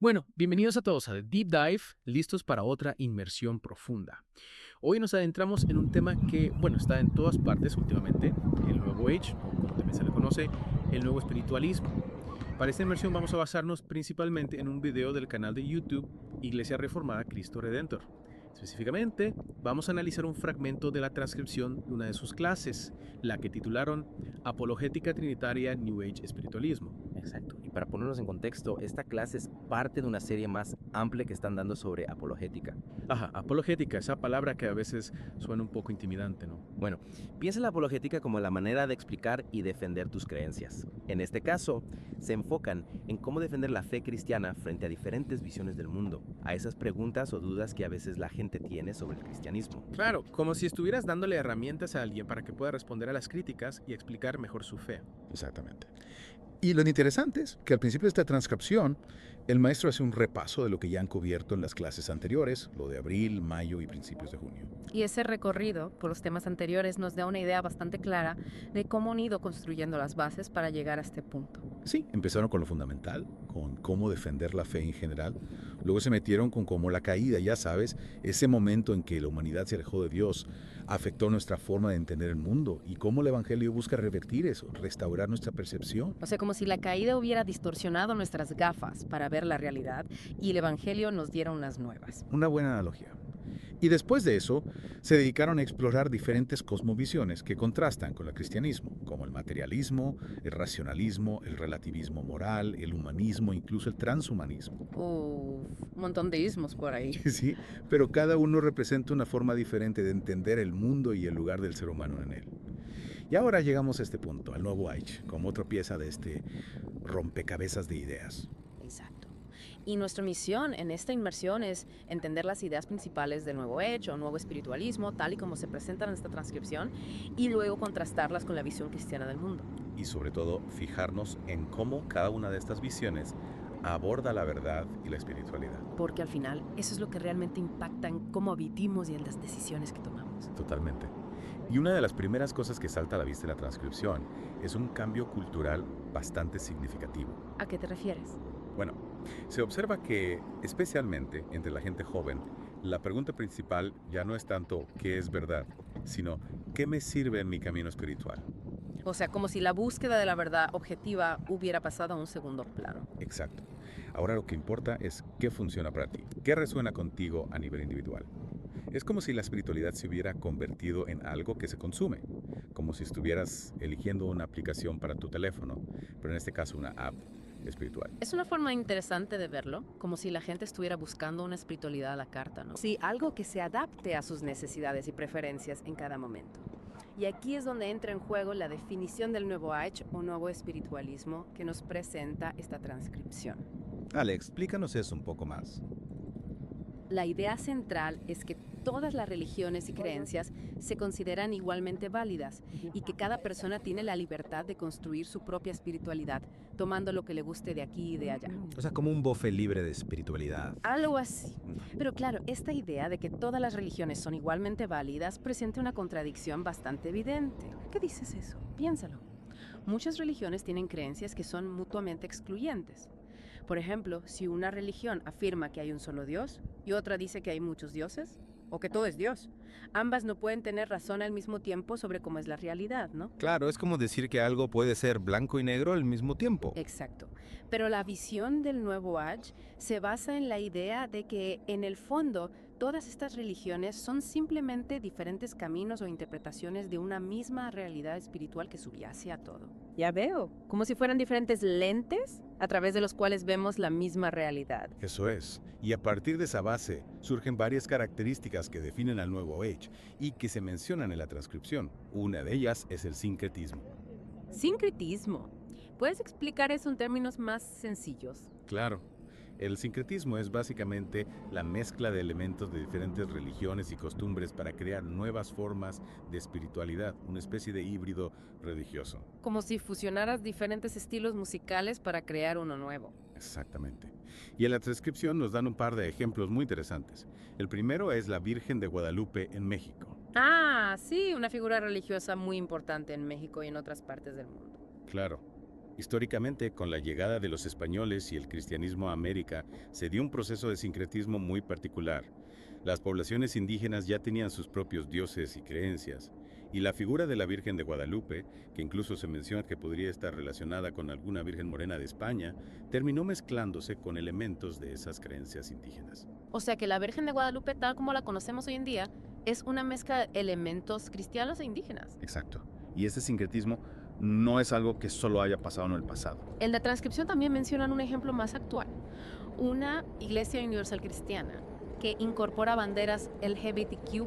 Bueno, bienvenidos a todos a The Deep Dive, listos para otra inmersión profunda. Hoy nos adentramos en un tema que, bueno, está en todas partes últimamente, el nuevo Age, o como también se le conoce, el nuevo espiritualismo. Para esta inmersión vamos a basarnos principalmente en un video del canal de YouTube Iglesia Reformada Cristo Redentor. Específicamente, vamos a analizar un fragmento de la transcripción de una de sus clases, la que titularon Apologética Trinitaria New Age Espiritualismo. Exacto. Y para ponernos en contexto, esta clase es parte de una serie más amplia que están dando sobre apologética. Ajá, apologética, esa palabra que a veces suena un poco intimidante, ¿no? Bueno, piensa en la apologética como la manera de explicar y defender tus creencias. En este caso, se enfocan en cómo defender la fe cristiana frente a diferentes visiones del mundo, a esas preguntas o dudas que a veces la gente tiene sobre el cristianismo. Claro, como si estuvieras dándole herramientas a alguien para que pueda responder a las críticas y explicar mejor su fe. Exactamente. Y lo interesante es que al principio de esta transcripción, el maestro hace un repaso de lo que ya han cubierto en las clases anteriores, lo de abril, mayo y principios de junio. Y ese recorrido por los temas anteriores nos da una idea bastante clara de cómo han ido construyendo las bases para llegar a este punto. Sí, empezaron con lo fundamental, con cómo defender la fe en general. Luego se metieron con cómo la caída, ya sabes, ese momento en que la humanidad se alejó de Dios, afectó nuestra forma de entender el mundo y cómo el Evangelio busca revertir eso, restaurar nuestra percepción. O sea, como si la caída hubiera distorsionado nuestras gafas para ver la realidad y el Evangelio nos diera unas nuevas. Una buena analogía. Y después de eso, se dedicaron a explorar diferentes cosmovisiones que contrastan con el cristianismo, como el materialismo, el racionalismo, el relativismo moral, el humanismo, incluso el transhumanismo. Un montón de ismos por ahí. Sí, pero cada uno representa una forma diferente de entender el mundo y el lugar del ser humano en él. Y ahora llegamos a este punto, al nuevo Age, como otra pieza de este rompecabezas de ideas. Exacto. Y nuestra misión en esta inmersión es entender las ideas principales del nuevo Age o nuevo espiritualismo, tal y como se presentan en esta transcripción, y luego contrastarlas con la visión cristiana del mundo. Y sobre todo fijarnos en cómo cada una de estas visiones aborda la verdad y la espiritualidad. Porque al final eso es lo que realmente impacta en cómo vivimos y en las decisiones que tomamos. Totalmente. Y una de las primeras cosas que salta a la vista en la transcripción es un cambio cultural bastante significativo. ¿A qué te refieres? Bueno, se observa que, especialmente entre la gente joven, la pregunta principal ya no es tanto qué es verdad, sino qué me sirve en mi camino espiritual. O sea, como si la búsqueda de la verdad objetiva hubiera pasado a un segundo plano. Exacto. Ahora lo que importa es qué funciona para ti, qué resuena contigo a nivel individual. Es como si la espiritualidad se hubiera convertido en algo que se consume, como si estuvieras eligiendo una aplicación para tu teléfono, pero en este caso una app espiritual. Es una forma interesante de verlo, como si la gente estuviera buscando una espiritualidad a la carta, ¿no? Sí, algo que se adapte a sus necesidades y preferencias en cada momento. Y aquí es donde entra en juego la definición del nuevo Age o nuevo espiritualismo que nos presenta esta transcripción. Ale, explícanos eso un poco más. La idea central es que todas las religiones y creencias se consideran igualmente válidas y que cada persona tiene la libertad de construir su propia espiritualidad, tomando lo que le guste de aquí y de allá. O sea, como un buffet libre de espiritualidad. Algo así. Pero claro, esta idea de que todas las religiones son igualmente válidas presenta una contradicción bastante evidente. ¿Qué dices eso? Piénsalo. Muchas religiones tienen creencias que son mutuamente excluyentes. Por ejemplo, si una religión afirma que hay un solo Dios y otra dice que hay muchos dioses, o que todo es Dios, ambas no pueden tener razón al mismo tiempo sobre cómo es la realidad, ¿no? Claro, es como decir que algo puede ser blanco y negro al mismo tiempo. Exacto. Pero la visión del nuevo Age se basa en la idea de que, en el fondo, todas estas religiones son simplemente diferentes caminos o interpretaciones de una misma realidad espiritual que subyace a todo. Ya veo, como si fueran diferentes lentes a través de los cuales vemos la misma realidad. Eso es. Y a partir de esa base surgen varias características que definen al nuevo Age y que se mencionan en la transcripción. Una de ellas es el sincretismo. Sincretismo. ¿Puedes explicar eso en términos más sencillos? Claro. El sincretismo es básicamente la mezcla de elementos de diferentes religiones y costumbres para crear nuevas formas de espiritualidad, una especie de híbrido religioso. Como si fusionaras diferentes estilos musicales para crear uno nuevo. Exactamente. Y en la transcripción nos dan un par de ejemplos muy interesantes. El primero es la Virgen de Guadalupe en México. Ah, sí, una figura religiosa muy importante en México y en otras partes del mundo. Claro. Históricamente, con la llegada de los españoles y el cristianismo a América, se dio un proceso de sincretismo muy particular. Las poblaciones indígenas ya tenían sus propios dioses y creencias, y la figura de la Virgen de Guadalupe, que incluso se menciona que podría estar relacionada con alguna Virgen Morena de España, terminó mezclándose con elementos de esas creencias indígenas. O sea que la Virgen de Guadalupe, tal como la conocemos hoy en día, es una mezcla de elementos cristianos e indígenas. Exacto. Y ese sincretismo no es algo que solo haya pasado en el pasado. En la transcripción también mencionan un ejemplo más actual. Una iglesia universal cristiana que incorpora banderas LGBTQ+.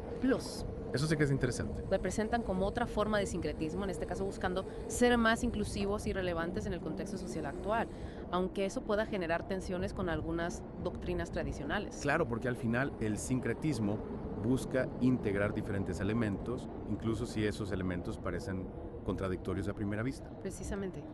Eso sí que es interesante. Representan como otra forma de sincretismo, en este caso buscando ser más inclusivos y relevantes en el contexto social actual, aunque eso pueda generar tensiones con algunas doctrinas tradicionales. Claro, porque al final el sincretismo busca integrar diferentes elementos, incluso si esos elementos parecen contradictorios a primera vista. Precisamente.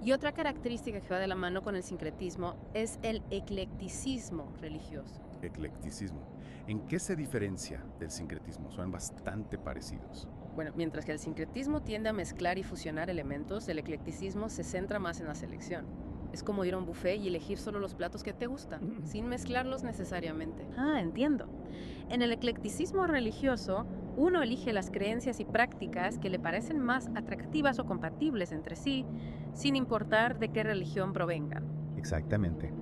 Y otra característica que va de la mano con el sincretismo es el eclecticismo religioso. Eclecticismo. ¿En qué se diferencia del sincretismo? Son bastante parecidos. Bueno, mientras que el sincretismo tiende a mezclar y fusionar elementos, el eclecticismo se centra más en la selección. Es como ir a un buffet y elegir solo los platos que te gustan, sin mezclarlos necesariamente. Ah, entiendo. En el eclecticismo religioso, uno elige las creencias y prácticas que le parecen más atractivas o compatibles entre sí, sin importar de qué religión provengan. Exactamente.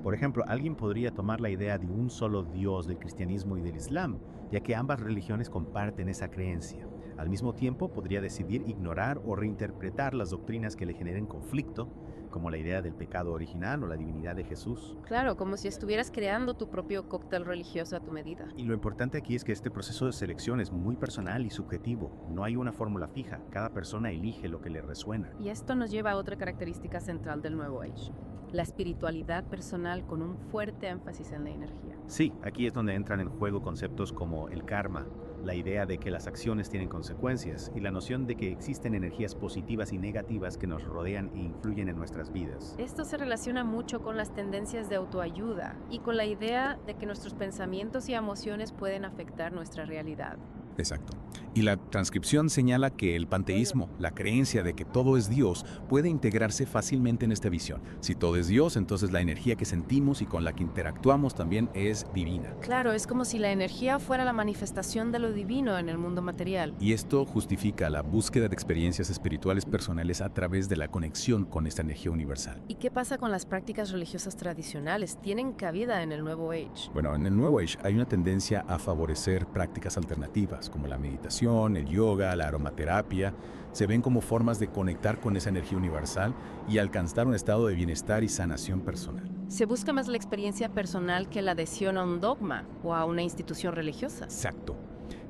Por ejemplo, alguien podría tomar la idea de un solo Dios del cristianismo y del Islam, ya que ambas religiones comparten esa creencia. Al mismo tiempo, podría decidir ignorar o reinterpretar las doctrinas que le generen conflicto, como la idea del pecado original o la divinidad de Jesús. Claro, como si estuvieras creando tu propio cóctel religioso a tu medida. Y lo importante aquí es que este proceso de selección es muy personal y subjetivo. No hay una fórmula fija. Cada persona elige lo que le resuena. Y esto nos lleva a otra característica central del Nuevo Age: la espiritualidad personal con un fuerte énfasis en la energía. Sí, aquí es donde entran en juego conceptos como el karma, la idea de que las acciones tienen consecuencias y la noción de que existen energías positivas y negativas que nos rodean e influyen en nuestras vidas. Esto se relaciona mucho con las tendencias de autoayuda y con la idea de que nuestros pensamientos y emociones pueden afectar nuestra realidad. Exacto. Y la transcripción señala que el panteísmo, la creencia de que todo es Dios, puede integrarse fácilmente en esta visión. Si todo es Dios, entonces la energía que sentimos y con la que interactuamos también es divina. Claro, es como si la energía fuera la manifestación de lo divino en el mundo material. Y esto justifica la búsqueda de experiencias espirituales personales a través de la conexión con esta energía universal. ¿Y qué pasa con las prácticas religiosas tradicionales? ¿Tienen cabida en el Nuevo Age? Bueno, en el Nuevo Age hay una tendencia a favorecer prácticas alternativas, como la meditación, el yoga, la aromaterapia. Se ven como formas de conectar con esa energía universal y alcanzar un estado de bienestar y sanación personal. Se busca más la experiencia personal que la adhesión a un dogma o a una institución religiosa. Exacto.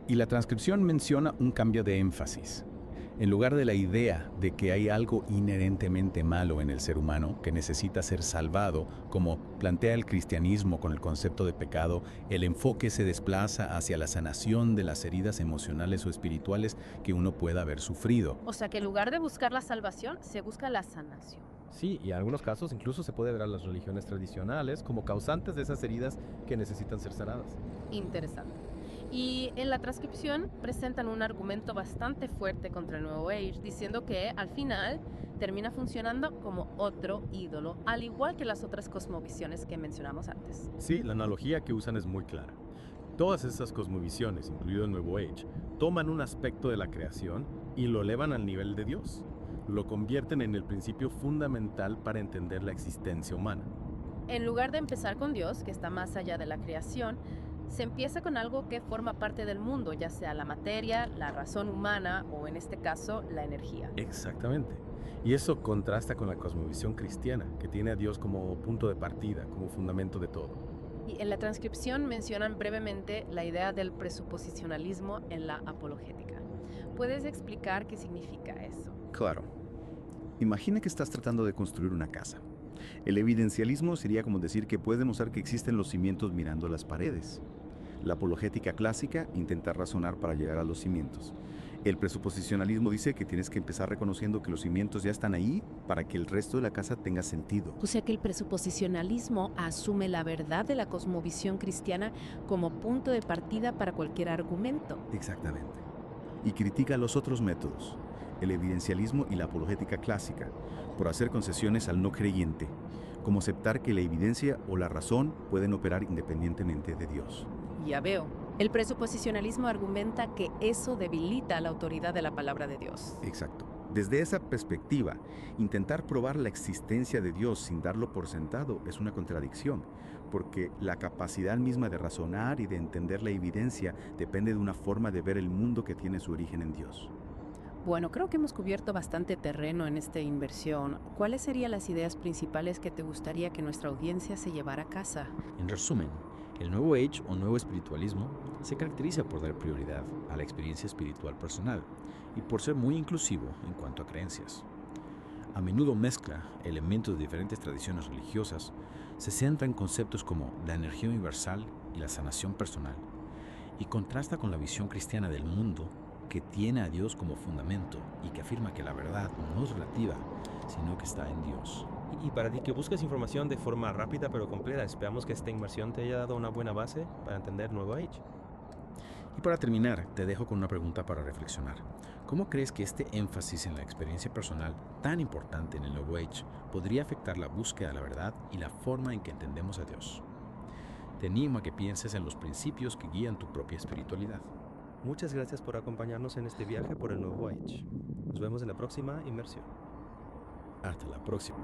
Y la transcripción menciona un cambio de énfasis. En lugar de la idea de que hay algo inherentemente malo en el ser humano que necesita ser salvado, como plantea el cristianismo con el concepto de pecado, el enfoque se desplaza hacia la sanación de las heridas emocionales o espirituales que uno pueda haber sufrido. O sea que en lugar de buscar la salvación, se busca la sanación. Sí, y en algunos casos incluso se puede ver a las religiones tradicionales como causantes de esas heridas que necesitan ser sanadas. Interesante. Y en la transcripción presentan un argumento bastante fuerte contra el Nuevo Age, diciendo que al final termina funcionando como otro ídolo, al igual que las otras cosmovisiones que mencionamos antes. Sí, la analogía que usan es muy clara. Todas esas cosmovisiones, incluido el Nuevo Age, toman un aspecto de la creación y lo elevan al nivel de Dios. Lo convierten en el principio fundamental para entender la existencia humana. En lugar de empezar con Dios, que está más allá de la creación, se empieza con algo que forma parte del mundo, ya sea la materia, la razón humana o en este caso la energía. Exactamente. Y eso contrasta con la cosmovisión cristiana, que tiene a Dios como punto de partida, como fundamento de todo. Y en la transcripción mencionan brevemente la idea del presuposicionalismo en la apologética. ¿Puedes explicar qué significa eso? Claro. Imagina que estás tratando de construir una casa. El evidencialismo sería como decir que puedes demostrar que existen los cimientos mirando las paredes. La apologética clásica intenta razonar para llegar a los cimientos. El presuposicionalismo dice que tienes que empezar reconociendo que los cimientos ya están ahí para que el resto de la casa tenga sentido. O sea que el presuposicionalismo asume la verdad de la cosmovisión cristiana como punto de partida para cualquier argumento. Exactamente. Y critica los otros métodos. el evidencialismo y la apologética clásica, por hacer concesiones al no creyente, como aceptar que la evidencia o la razón pueden operar independientemente de Dios. Ya veo. El presuposicionalismo argumenta que eso debilita la autoridad de la palabra de Dios. Exacto. Desde esa perspectiva, intentar probar la existencia de Dios sin darlo por sentado es una contradicción, porque la capacidad misma de razonar y de entender la evidencia depende de una forma de ver el mundo que tiene su origen en Dios. Bueno, creo que hemos cubierto bastante terreno en esta inversión. ¿Cuáles serían las ideas principales que te gustaría que nuestra audiencia se llevara a casa? En resumen, el Nuevo Age o Nuevo Espiritualismo se caracteriza por dar prioridad a la experiencia espiritual personal y por ser muy inclusivo en cuanto a creencias. A menudo mezcla elementos de diferentes tradiciones religiosas, se centra en conceptos como la energía universal y la sanación personal, y contrasta con la visión cristiana del mundo que tiene a Dios como fundamento y que afirma que la verdad no es relativa, sino que está en Dios. Y para ti que buscas información de forma rápida pero completa, esperamos que esta inmersión te haya dado una buena base para entender Nuevo Age. Y para terminar, te dejo con una pregunta para reflexionar. ¿Cómo crees que este énfasis en la experiencia personal, tan importante en el Nuevo Age, podría afectar la búsqueda de la verdad y la forma en que entendemos a Dios? Te animo a que pienses en los principios que guían tu propia espiritualidad. Muchas gracias por acompañarnos en este viaje por el Nuevo Age. Nos vemos en la próxima inmersión. Hasta la próxima.